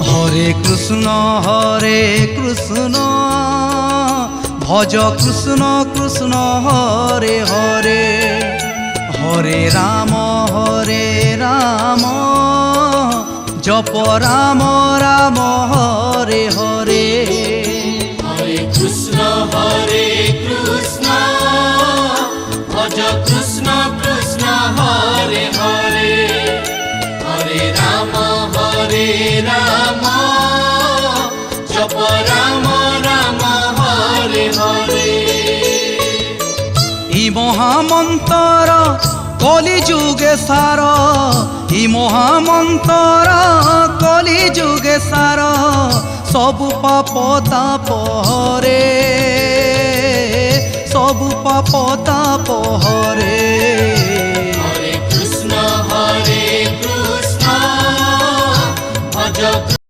হরে কৃষ্ণ ভজ কৃষ্ণ কৃষ্ণ হরে হরে, হরে রাম জপ রাম রাম হরে হরে। হরে কৃষ্ণ ভজ কৃষ্ণ কৃষ্ণ হরে হরে, হরে রাম জপ রাম রাম হরে হরে। ই মহামন্তর কলি যুগে সার, ই মহামন্তর কলি যুগে সার, সবু পাপ তাপ হরে, সবু পাপ তাপ হরে। হরে কৃষ্ণ ভজ